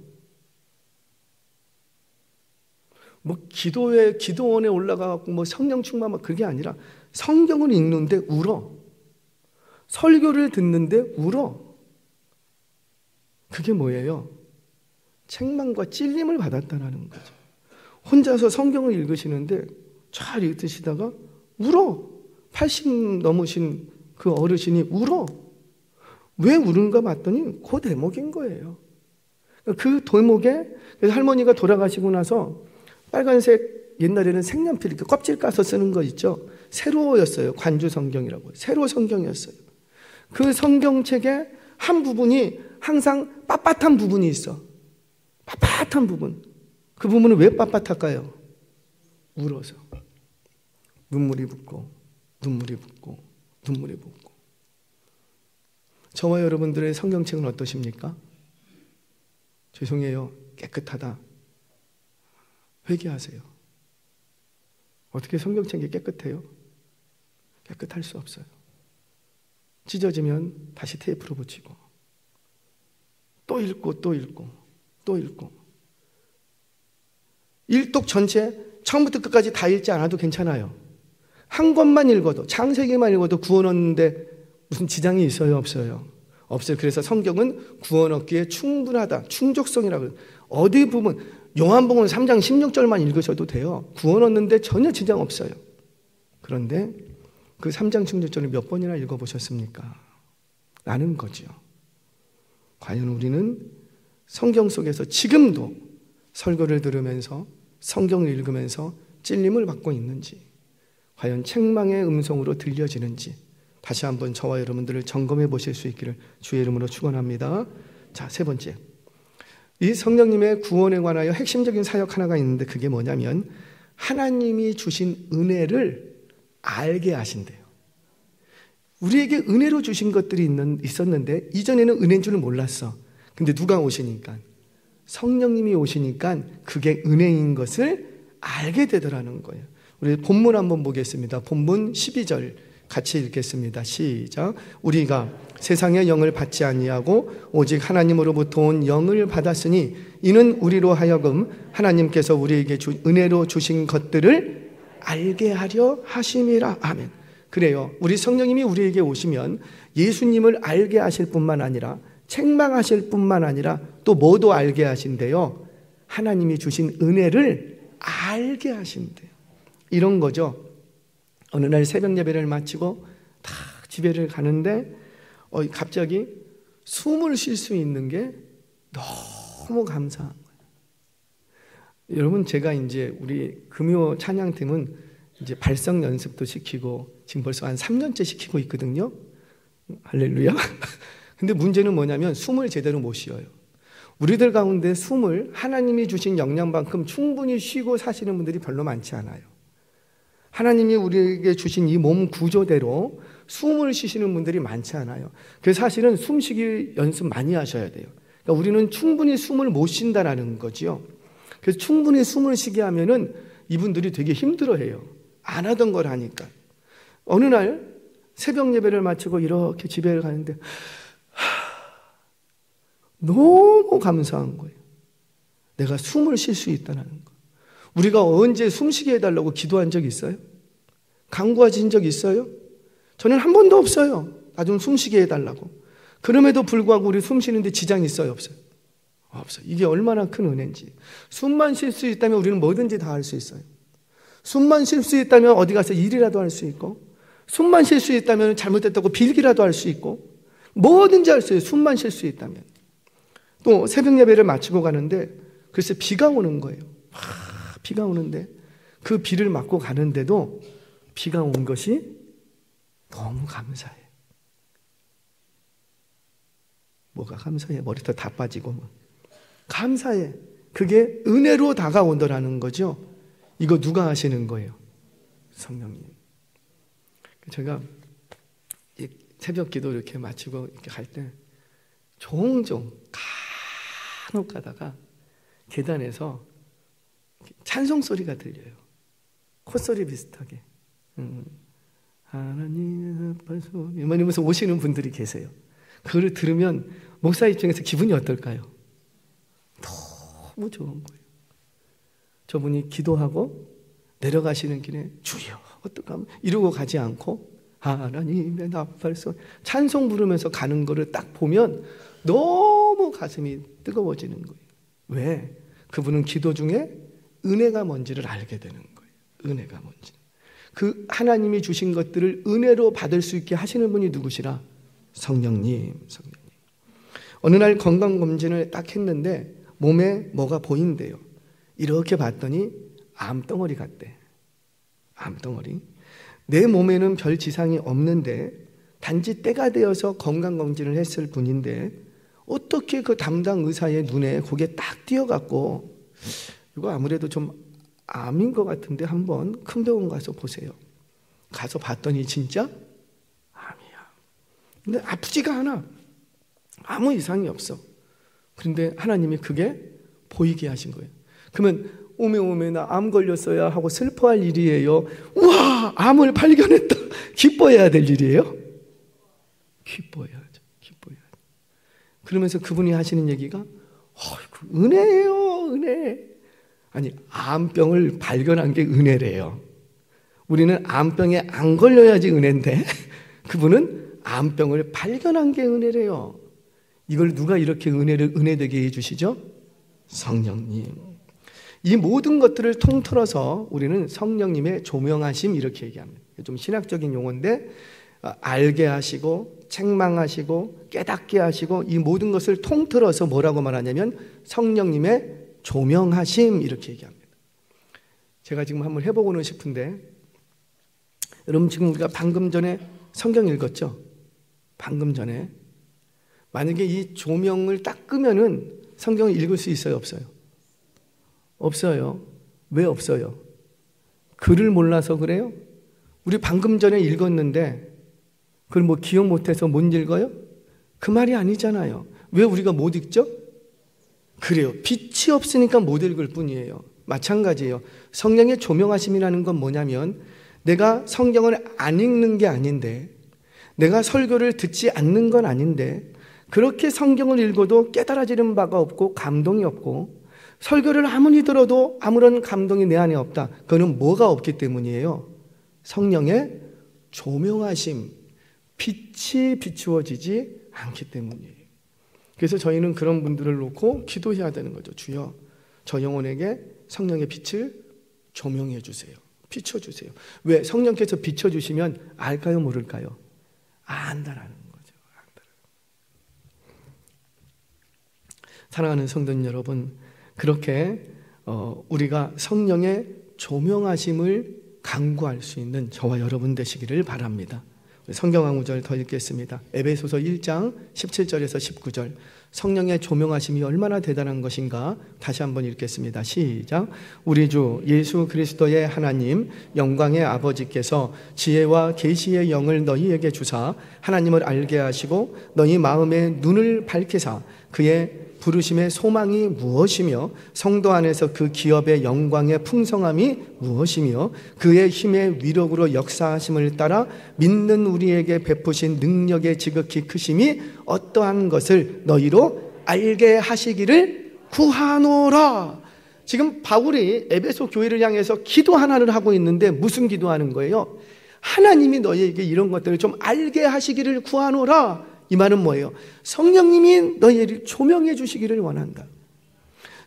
뭐 기도원에 올라가고 뭐 성령 충만 막 그게 아니라 성경을 읽는데 울어. 설교를 듣는데 울어. 그게 뭐예요? 책망과 찔림을 받았다는 거죠. 혼자서 성경을 읽으시는데 잘 읽으시다가 울어. 80 넘으신 그 어르신이 울어. 왜 우는가 봤더니 그 대목인 거예요. 그 대목에 할머니가 돌아가시고 나서 빨간색, 옛날에는 색연필 이렇게 껍질 까서 쓰는 거 있죠. 세로였어요. 관주 성경이라고. 세로 성경이었어요. 그 성경책의 한 부분이 항상 빳빳한 부분이 있어. 빳빳한 부분. 그 부분은 왜 빳빳할까요? 울어서. 눈물이 붓고 눈물이 붓고 눈물이 붓고. 저와 여러분들의 성경책은 어떠십니까? 죄송해요. 깨끗하다. 회개하세요. 어떻게 성경책이 깨끗해요? 깨끗할 수 없어요. 찢어지면 다시 테이프로 붙이고 또 읽고 또 읽고 또 읽고. 일독 전체 처음부터 끝까지 다 읽지 않아도 괜찮아요. 한 권만 읽어도, 창세기만 읽어도 구원 얻는데 무슨 지장이 있어요? 없어요? 없어요. 그래서 성경은 구원 얻기에 충분하다. 충족성이라고. 어디 부분, 요한복음 3장 16절만 읽으셔도 돼요. 구원 얻는데 전혀 지장 없어요. 그런데 그 3장 16절을 몇 번이나 읽어보셨습니까? 라는 거죠. 과연 우리는 성경 속에서 지금도 설교를 들으면서 성경을 읽으면서 찔림을 받고 있는지, 과연 책망의 음성으로 들려지는지 다시 한번 저와 여러분들을 점검해 보실 수 있기를 주의 이름으로 축원합니다. 자, 세 번째. 이 성령님의 구원에 관하여 핵심적인 사역 하나가 있는데 그게 뭐냐면 하나님이 주신 은혜를 알게 하신대요. 우리에게 은혜로 주신 것들이 있었는데 이전에는 은혜인 줄을 몰랐어. 근데 누가 오시니까? 성령님이 오시니까 그게 은혜인 것을 알게 되더라는 거예요. 우리 본문 한번 보겠습니다. 본문 12절 같이 읽겠습니다. 시작. 우리가 세상의 영을 받지 아니하고 오직 하나님으로부터 온 영을 받았으니 이는 우리로 하여금 하나님께서 우리에게 은혜로 주신 것들을 알게 하려 하심이라. 아멘. 그래요. 우리 성령님이 우리에게 오시면 예수님을 알게 하실 뿐만 아니라 책망하실 뿐만 아니라 또 뭐도 알게 하신대요. 하나님이 주신 은혜를 알게 하신대요. 이런 거죠. 어느 날 새벽 예배를 마치고 다 집에를 가는데 갑자기 숨을 쉴 수 있는 게 너무 감사한 거예요. 여러분, 제가 이제 우리 금요 찬양팀은 이제 발성 연습도 시키고 지금 벌써 한 3년째 시키고 있거든요. 할렐루야. 근데 문제는 뭐냐면 숨을 제대로 못 쉬어요. 우리들 가운데 숨을 하나님이 주신 역량만큼 충분히 쉬고 사시는 분들이 별로 많지 않아요. 하나님이 우리에게 주신 이 몸 구조대로 숨을 쉬시는 분들이 많지 않아요. 그래서 사실은 숨쉬기 연습 많이 하셔야 돼요. 그러니까 우리는 충분히 숨을 못 쉰다라는 거지요. 그래서 충분히 숨을 쉬게 하면은 이분들이 되게 힘들어해요. 안 하던 걸 하니까. 어느 날 새벽 예배를 마치고 이렇게 집에 가는데 너무 감사한 거예요. 내가 숨을 쉴 수 있다는 거. 우리가 언제 숨쉬게 해달라고 기도한 적 있어요? 간구하신 적 있어요? 저는 한 번도 없어요. 나 좀 숨쉬게 해달라고. 그럼에도 불구하고 우리 숨 쉬는데 지장이 있어요? 없어요? 없어요. 이게 얼마나 큰 은혜인지. 숨만 쉴 수 있다면 우리는 뭐든지 다 할 수 있어요. 숨만 쉴 수 있다면 어디 가서 일이라도 할 수 있고, 숨만 쉴 수 있다면 잘못됐다고 빌기라도 할 수 있고, 뭐든지 할 수 있어요. 숨만 쉴 수 있다면. 또 새벽 예배를 마치고 가는데 글쎄 비가 오는 거예요. 비가 오는데 그 비를 맞고 가는데도 비가 온 것이 너무 감사해. 뭐가 감사해? 머리털 다 빠지고 뭐. 감사해. 그게 은혜로 다가온다라는 거죠. 이거 누가 하시는 거예요? 성령님. 제가 새벽 기도 이렇게 마치고 이렇게 갈 때 종종 간혹 가다가 계단에서 찬송 소리가 들려요. 콧소리 비슷하게. 하나님의 발소리 이러면서 오시는 분들이 계세요. 그걸 들으면 목사 입장에서 기분이 어떨까요? 너무 좋은 거예요. 저분이 기도하고 내려가시는 길에 주여 어떡하면 이러고 가지 않고 하나님의 나팔소리 찬송 부르면서 가는 거를 딱 보면 너무 가슴이 뜨거워지는 거예요. 왜? 그분은 기도 중에 은혜가 뭔지를 알게 되는 거예요. 은혜가 뭔지. 그 하나님이 주신 것들을 은혜로 받을 수 있게 하시는 분이 누구시라? 성령님. 어느 날 건강검진을 딱 했는데 몸에 뭐가 보인대요. 이렇게 봤더니 암덩어리 같대. 암덩어리. 내 몸에는 별 지상이 없는데 단지 때가 되어서 건강검진을 했을 뿐인데 어떻게 그 담당 의사의 눈에 그게 딱 띄어갖고 이거 아무래도 좀 암인 것 같은데 한번 큰 병원 가서 보세요. 가서 봤더니 진짜 암이야. 근데 아프지가 않아. 아무 이상이 없어. 그런데 하나님이 그게 보이게 하신 거예요. 그러면 오메 나 암 걸렸어야 하고 슬퍼할 일이에요? 우와 암을 발견했다 기뻐해야 될 일이에요? 기뻐해야죠. 그러면서 그분이 하시는 얘기가 은혜예요. 은혜. 아니 암병을 발견한 게 은혜래요. 우리는 암병에 안 걸려야지 은혜인데 그분은 암병을 발견한 게 은혜래요. 이걸 누가 이렇게 은혜되게 해주시죠? 성령님. 이 모든 것들을 통틀어서 우리는 성령님의 조명하심 이렇게 얘기합니다. 좀 신학적인 용어인데 알게 하시고 책망하시고 깨닫게 하시고 이 모든 것을 통틀어서 뭐라고 말하냐면 성령님의 조명하심 이렇게 얘기합니다. 제가 지금 한번 해보고는 싶은데 여러분 지금 우리가 방금 전에 성경 읽었죠? 방금 전에 만약에 이 조명을 딱 끄면은 성경을 읽을 수 있어요? 없어요? 없어요. 왜 없어요? 글을 몰라서 그래요? 우리 방금 전에 읽었는데 그걸 뭐 기억 못해서 못 읽어요? 그 말이 아니잖아요. 왜 우리가 못 읽죠? 그래요. 빛이 없으니까 못 읽을 뿐이에요. 마찬가지예요. 성령의 조명하심이라는 건 뭐냐면 내가 성경을 안 읽는 게 아닌데 내가 설교를 듣지 않는 건 아닌데 그렇게 성경을 읽어도 깨달아지는 바가 없고 감동이 없고 설교를 아무리 들어도 아무런 감동이 내 안에 없다. 그거는 뭐가 없기 때문이에요? 성령의 조명하심, 빛이 비추어지지 않기 때문이에요. 그래서 저희는 그런 분들을 놓고 기도해야 되는 거죠. 주여, 저 영혼에게 성령의 빛을 조명해 주세요. 비춰주세요. 왜? 성령께서 비춰주시면 알까요? 모를까요? 안다라는 거죠. 사랑하는 성도님 여러분, 그렇게 우리가 성령의 조명하심을 간구할 수 있는 저와 여러분 되시기를 바랍니다. 성경 한 구절 더 읽겠습니다. 에베소서 1장 17절에서 19절. 성령의 조명하심이 얼마나 대단한 것인가 다시 한번 읽겠습니다. 시작. 우리 주 예수 그리스도의 하나님 영광의 아버지께서 지혜와 계시의 영을 너희에게 주사 하나님을 알게 하시고 너희 마음의 눈을 밝히사 그의 부르심의 소망이 무엇이며 성도 안에서 그 기업의 영광의 풍성함이 무엇이며 그의 힘의 위력으로 역사하심을 따라 믿는 우리에게 베푸신 능력의 지극히 크심이 어떠한 것을 너희로 알게 하시기를 구하노라. 지금 바울이 에베소 교회를 향해서 기도 하나를 하고 있는데 무슨 기도하는 거예요? 하나님이 너희에게 이런 것들을 좀 알게 하시기를 구하노라. 이 말은 뭐예요? 성령님이 너희를 조명해 주시기를 원한다.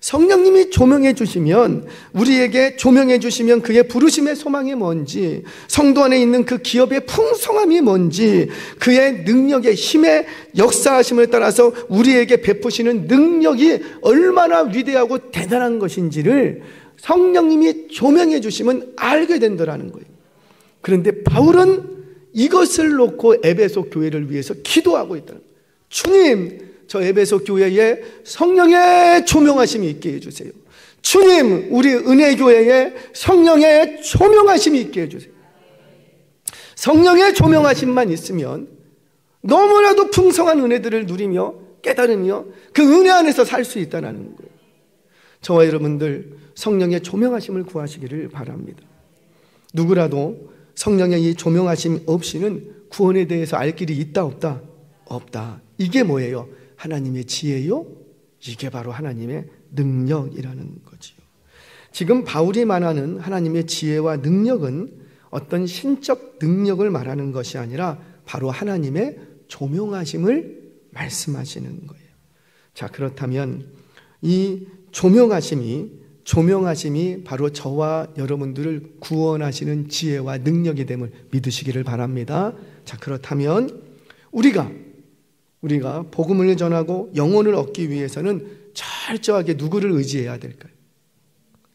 성령님이 조명해 주시면, 우리에게 조명해 주시면 그의 부르심의 소망이 뭔지, 성도 안에 있는 그 기업의 풍성함이 뭔지, 그의 능력의 힘의 역사하심을 따라서 우리에게 베푸시는 능력이 얼마나 위대하고 대단한 것인지를 성령님이 조명해 주시면 알게 된다는 거예요. 그런데 바울은 이것을 놓고 에베소 교회를 위해서 기도하고 있다는 거예요. 주님, 저 에베소 교회에 성령의 조명하심이 있게 해주세요. 주님, 우리 은혜교회에 성령의 조명하심이 있게 해주세요. 성령의 조명하심만 있으면 너무나도 풍성한 은혜들을 누리며 깨달으며 그 은혜 안에서 살 수 있다는 거예요. 저와 여러분들 성령의 조명하심을 구하시기를 바랍니다. 누구라도 성령의 이 조명하심 없이는 구원에 대해서 알 길이 있다 없다? 없다. 이게 뭐예요? 하나님의 지혜요? 이게 바로 하나님의 능력이라는 거지요. 지금 바울이 말하는 하나님의 지혜와 능력은 어떤 신적 능력을 말하는 것이 아니라 바로 하나님의 조명하심을 말씀하시는 거예요. 자, 그렇다면 이 조명하심이 바로 저와 여러분들을 구원하시는 지혜와 능력이 됨을 믿으시기를 바랍니다. 자, 그렇다면 우리가 복음을 전하고 영혼을 얻기 위해서는 철저하게 누구를 의지해야 될까요?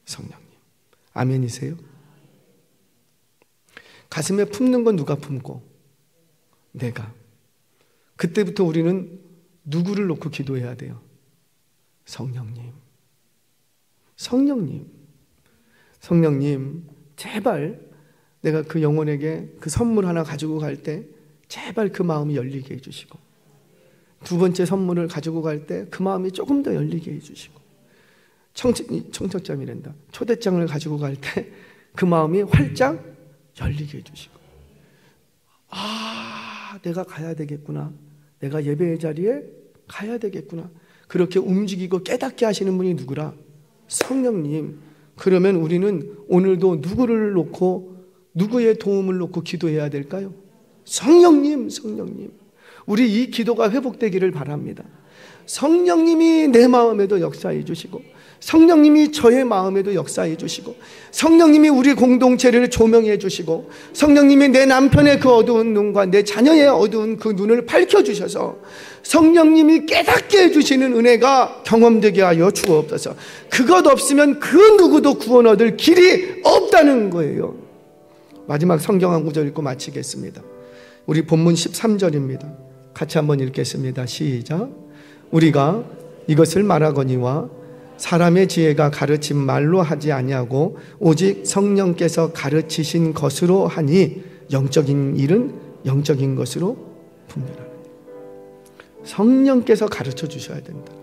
성령님. 아멘이세요? 가슴에 품는 건 누가 품고? 내가. 그때부터 우리는 누구를 놓고 기도해야 돼요? 성령님, 제발 내가 그 영혼에게 그 선물 하나 가지고 갈 때 제발 그 마음이 열리게 해주시고, 두 번째 선물을 가지고 갈 때 그 마음이 조금 더 열리게 해주시고, 청첩장이란다. 초대장을 가지고 갈 때 그 마음이 활짝 열리게 해주시고, 내가 가야 되겠구나. 내가 예배의 자리에 가야 되겠구나. 그렇게 움직이고 깨닫게 하시는 분이 누구라? 성령님. 그러면 우리는 오늘도 누구를 놓고, 누구의 도움을 놓고 기도해야 될까요? 성령님. 우리 이 기도가 회복되기를 바랍니다. 성령님이 내 마음에도 역사해 주시고, 성령님이 저의 마음에도 역사해 주시고, 성령님이 우리 공동체를 조명해 주시고, 성령님이 내 남편의 그 어두운 눈과 내 자녀의 어두운 그 눈을 밝혀주셔서 성령님이 깨닫게 해주시는 은혜가 경험되게 하여 주옵소서. 그것 없으면 그 누구도 구원 얻을 길이 없다는 거예요. 마지막 성경 한 구절 읽고 마치겠습니다. 우리 본문 13절입니다. 같이 한번 읽겠습니다. 시작. 우리가 이것을 말하거니와 사람의 지혜가 가르친 말로 하지 아니하고 오직 성령께서 가르치신 것으로 하니 영적인 일은 영적인 것으로 분별하느니. 성령께서 가르쳐 주셔야 된다.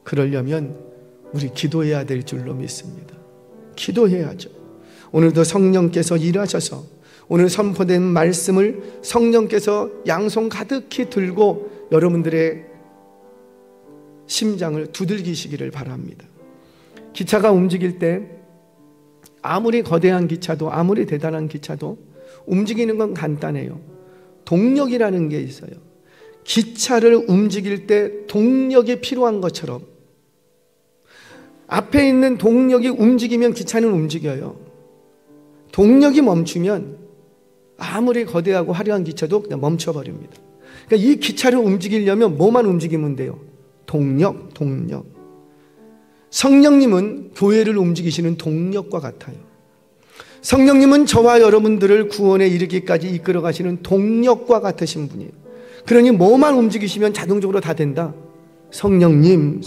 그러려면 우리 기도해야 될 줄로 믿습니다. 기도해야죠. 오늘도 성령께서 일하셔서 오늘 선포된 말씀을 성령께서 양손 가득히 들고 여러분들의 심장을 두들기시기를 바랍니다. 기차가 움직일 때 아무리 거대한 기차도, 아무리 대단한 기차도 움직이는 건 간단해요. 동력이라는 게 있어요. 기차를 움직일 때 동력이 필요한 것처럼 앞에 있는 동력이 움직이면 기차는 움직여요. 동력이 멈추면 아무리 거대하고 화려한 기차도 그냥 멈춰버립니다. 그러니까 이 기차를 움직이려면 뭐만 움직이면 돼요? 동력. 성령님은 교회를 움직이시는 동력과 같아요. 성령님은 저와 여러분들을 구원에 이르기까지 이끌어 가시는 동력과 같으신 분이에요. 그러니 뭐만 움직이시면 자동적으로 다 된다. 성령님.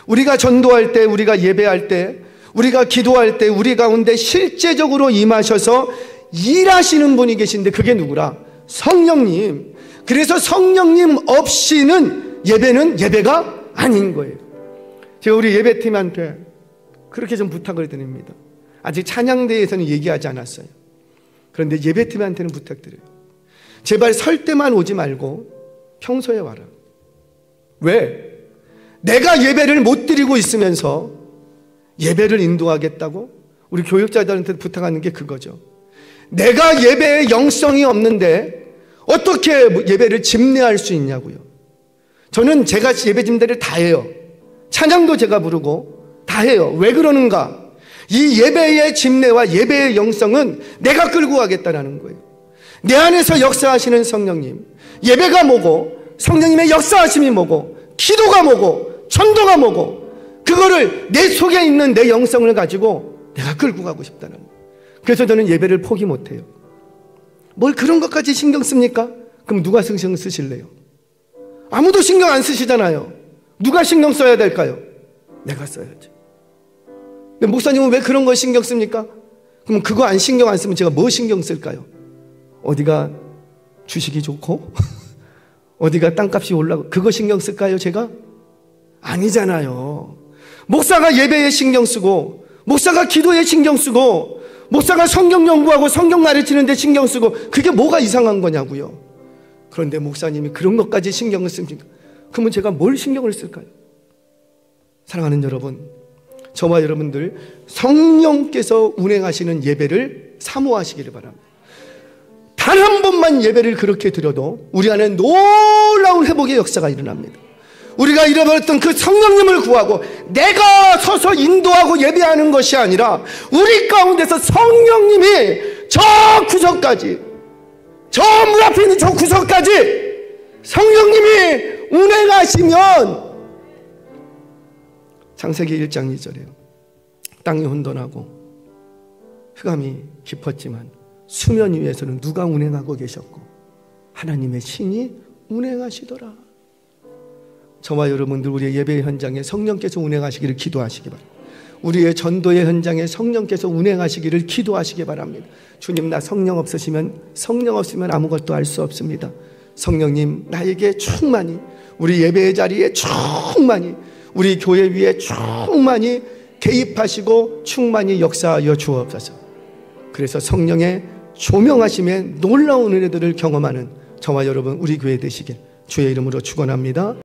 우리가 전도할 때, 우리가 예배할 때, 우리가 기도할 때 우리 가운데 실제적으로 임하셔서 일하시는 분이 계신데 그게 누구라? 성령님. 그래서 성령님 없이는 예배는 예배가 아닌 거예요. 제가 우리 예배팀한테 그렇게 좀 부탁을 드립니다. 아직 찬양대에서는 얘기하지 않았어요. 그런데 예배팀한테는 부탁드려요. 제발 설 때만 오지 말고 평소에 와라. 왜? 내가 예배를 못 드리고 있으면서 예배를 인도하겠다고? 우리 교육자들한테 부탁하는 게 그거죠. 내가 예배에 영성이 없는데 어떻게 예배를 집례할 수 있냐고요. 저는 제가 예배 집례를 다 해요. 찬양도 제가 부르고 다 해요. 왜 그러는가? 이 예배의 집례와 예배의 영성은 내가 끌고 가겠다라는 거예요. 내 안에서 역사하시는 성령님, 예배가 뭐고 성령님의 역사하심이 뭐고 기도가 뭐고 전도가 뭐고 그거를 내 속에 있는 내 영성을 가지고 내가 끌고 가고 싶다는 거예요. 그래서 저는 예배를 포기 못해요. 뭘 그런 것까지 신경 씁니까? 그럼 누가 신경 쓰실래요? 아무도 신경 안 쓰시잖아요. 누가 신경 써야 될까요? 내가 써야지. 근데 목사님은 왜 그런 거 신경 씁니까? 그럼 그거 안 신경 안 쓰면 제가 뭐 신경 쓸까요? 어디가 주식이 좋고 어디가 땅값이 올라가고 그거 신경 쓸까요 제가? 아니잖아요. 목사가 예배에 신경 쓰고 목사가 기도에 신경 쓰고 목사가 성경 연구하고 성경 가르치는 데 신경 쓰고 그게 뭐가 이상한 거냐고요. 그런데 목사님이 그런 것까지 신경을 씁니까? 그러면 제가 뭘 신경을 쓸까요? 사랑하는 여러분, 저와 여러분들 성령께서 운행하시는 예배를 사모하시기를 바랍니다. 단 한 번만 예배를 그렇게 드려도 우리 안에 놀라운 회복의 역사가 일어납니다. 우리가 잃어버렸던 그 성령님을 구하고 내가 서서 인도하고 예배하는 것이 아니라 우리 가운데서 성령님이 저 구석까지, 저 문 앞에 있는 저 구석까지 성령님이 운행하시면, 창세기 1장 2절에요. 땅이 혼돈하고 흑암이 깊었지만 수면 위에서는 누가 운행하고 계셨고 하나님의 신이 운행하시더라. 저와 여러분들 우리의 예배 현장에 성령께서 운행하시기를 기도하시기 바랍니다. 우리의 전도의 현장에 성령께서 운행하시기를 기도하시기 바랍니다. 주님, 나 성령 없으면 아무것도 할 수 없습니다. 성령님, 나에게 충만히, 우리 예배의 자리에 충만히, 우리 교회 위에 충만히 개입하시고 충만히 역사하여 주옵소서. 그래서 성령의 조명하심에 놀라운 은혜들을 경험하는 저와 여러분 우리 교회 되시길 주의 이름으로 축원합니다.